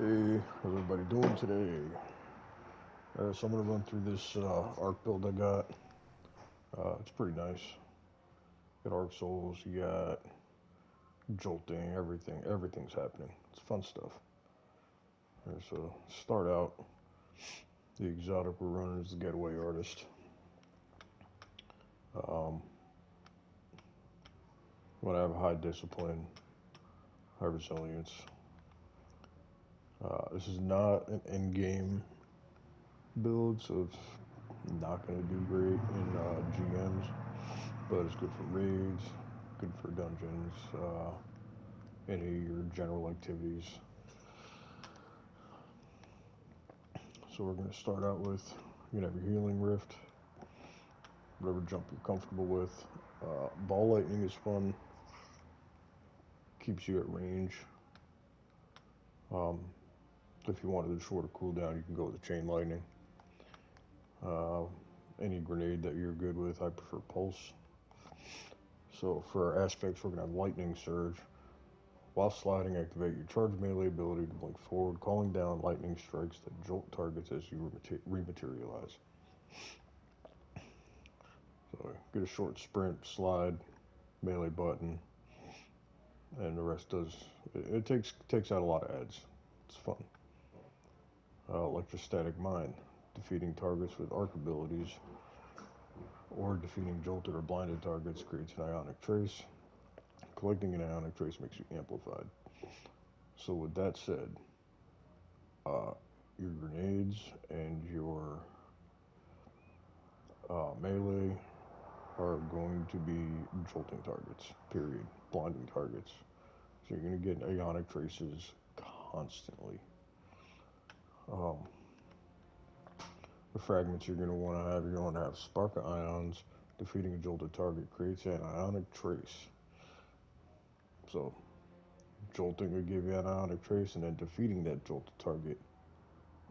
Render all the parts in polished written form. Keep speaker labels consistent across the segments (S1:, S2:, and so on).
S1: Hey, how's everybody doing today? So I'm gonna run through this arc build I got. It's pretty nice. Got arc souls, you got jolting, everything's happening. It's fun stuff. Alright, so start out. The exotic we're running is the getaway artist. Um, want to have high discipline, high resilience. This is not an end game build, so it's not gonna do great in GMs, but it's good for raids, good for dungeons, any of your general activities. So we're going to start out with, you're going to have your healing rift, whatever jump you're comfortable with. Ball lightning is fun, keeps you at range. Um, if you wanted a shorter cooldown, you can go with the chain lightning. Uh, any grenade that you're good with, I prefer pulse. So for our aspects, we're going to have lightning surge. While sliding, activate your charge melee ability to blink forward, calling down lightning strikes that jolt targets as you rematerialize. So get a short sprint, slide, melee button, and the rest does. It takes out a lot of ads. It's fun. Electrostatic mine, defeating targets with arc abilities, or defeating jolted or blinded targets creates an ionic trace. Collecting an ionic trace makes you amplified. So with that said, your grenades and your melee are going to be jolting targets, period. Blinding targets. So you're going to get ionic traces constantly. Um, the fragments you're going to want to have, you're going to have spark ions. Defeating a jolted target creates an ionic trace. So jolting will give you an ionic trace, and then defeating that jolted target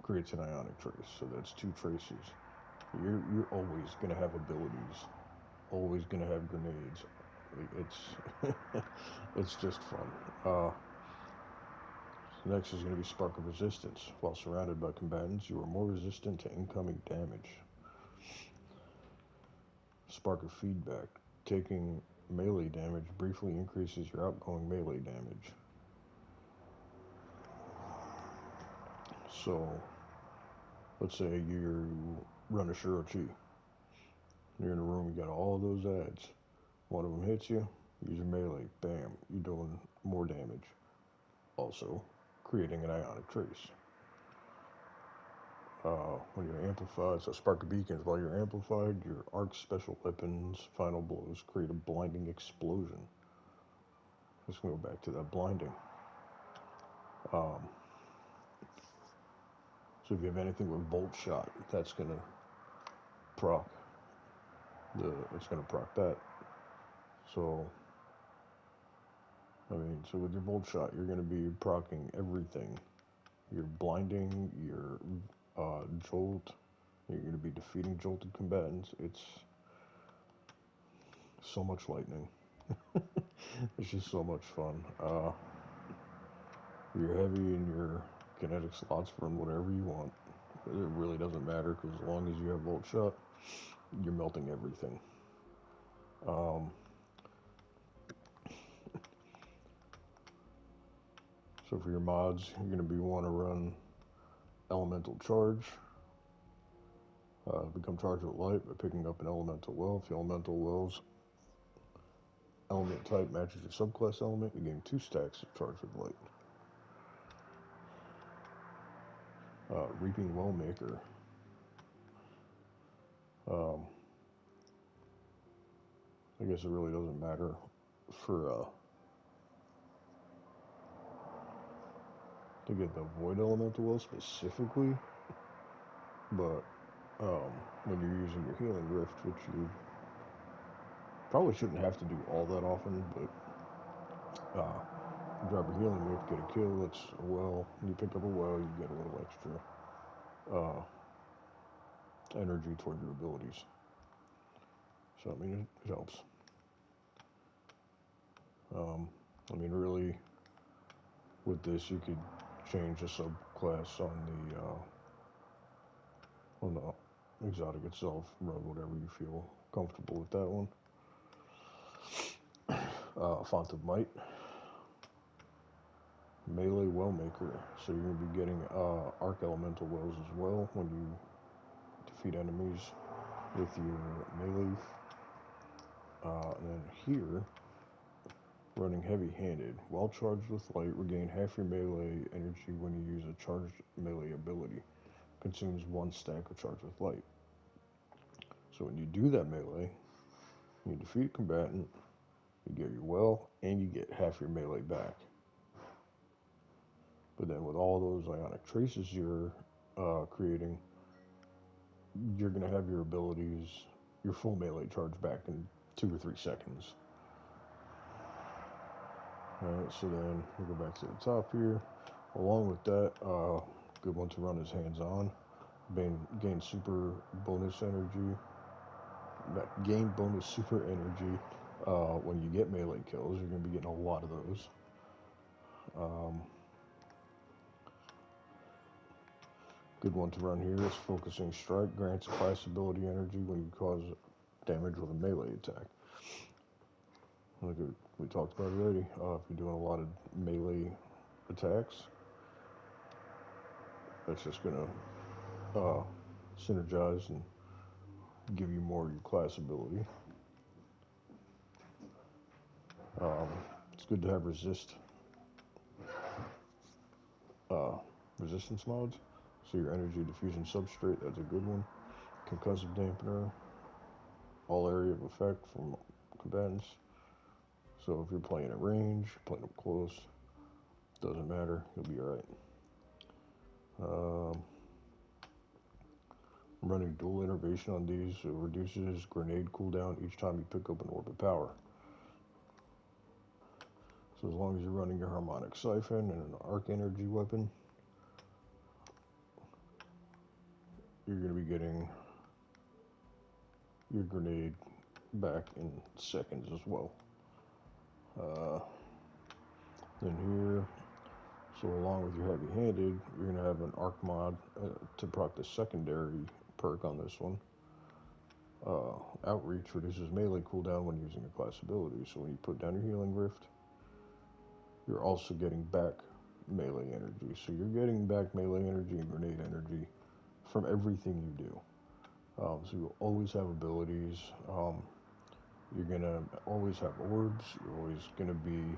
S1: creates an ionic trace. So that's two traces. You're always going to have abilities, always going to have grenades. It's it's just fun. Next is going to be Spark of Resistance. While surrounded by combatants, you are more resistant to incoming damage. Spark of Feedback. Taking melee damage briefly increases your outgoing melee damage. So, let's say you run a Shirochi. You're in a room, you got all those ads. One of them hits you, use your melee. Bam, you're doing more damage. Also, creating an ionic trace. When you're amplified, so spark of beacons, while you're amplified, your arc special weapons, final blows create a blinding explosion. Let's go back to that blinding. Um, so if you have anything with bolt shot, that's gonna proc it's gonna proc that. So so with your bolt shot, you're gonna be procking everything. Your blinding, your jolt. You're gonna be defeating jolted combatants. It's so much lightning. It's just so much fun. You're heavy and your kinetic slots run whatever you want. It really doesn't matter because as long as you have volt shot, you're melting everything. Um, so for your mods, you're going to want to run elemental charge. Become charged with light by picking up an elemental well. If the elemental well's element type matches your subclass element, you gain 2 stacks of charge with light. Reaping Wellmaker. I guess it really doesn't matter for to get the Void Elemental Well specifically, but when you're using your Healing Rift, which you probably shouldn't have to do all that often, but you drop your Healing Rift, get a kill, it's a well, you pick up a well, you get a little extra energy toward your abilities. So, it helps. Really, with this, you could change a subclass on the exotic itself. Run whatever you feel comfortable with that one. Font of Might, melee well maker. So you're going to be getting arc elemental wells as well when you defeat enemies with your melee. And then here, running heavy-handed. While charged with light, regain half your melee energy when you use a charged melee ability. Consumes 1 stack of charged with light. So when you do that melee, you defeat a combatant, you get your well, and you get half your melee back. But then with all those ionic traces you're creating, you're going to have your abilities, your full melee charge back in 2 or 3 seconds. Alright, so then we go back to the top here. Along with that, good one to run is hands-on. Gain super bonus energy. Gain bonus super energy when you get melee kills. You're going to be getting a lot of those. Good one to run here is Focusing Strike. Grants class ability energy when you cause damage with a melee attack. Like we talked about already, if you're doing a lot of melee attacks, that's just going to synergize and give you more of your class ability. It's good to have resistance mods. So your energy diffusion substrate, that's a good one. Concussive dampener, all area of effect from combatants. So if you're playing at range, playing up close, doesn't matter, you'll be alright. I'm running dual innervation on these, so it reduces grenade cooldown each time you pick up an orb of power. So as long as you're running your harmonic siphon and an arc energy weapon, you're going to be getting your grenade back in seconds as well. Then here, so along with your heavy-handed, you're going to have an arc mod to proc the secondary perk on this one. Outreach reduces melee cooldown when using a class ability. So when you put down your healing rift, you're also getting back melee energy. So you're getting back melee energy and grenade energy from everything you do. So you'll always have abilities. You're gonna always have orbs. You're always gonna be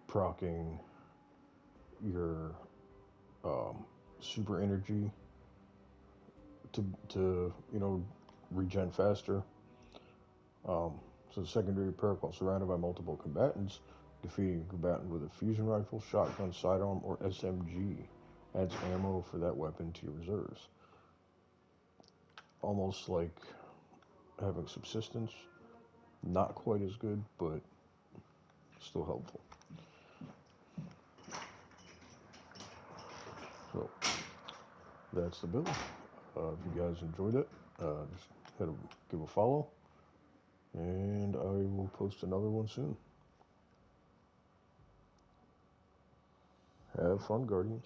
S1: proccing your super energy to regen faster. So the secondary perk, while surrounded by multiple combatants, defeating a combatant with a fusion rifle, shotgun, sidearm, or SMG adds ammo for that weapon to your reserves. Almost like having subsistence. Not quite as good, but still helpful. So that's the build. If you guys enjoyed it, just give a follow, and I will post another one soon. Have fun, Guardians.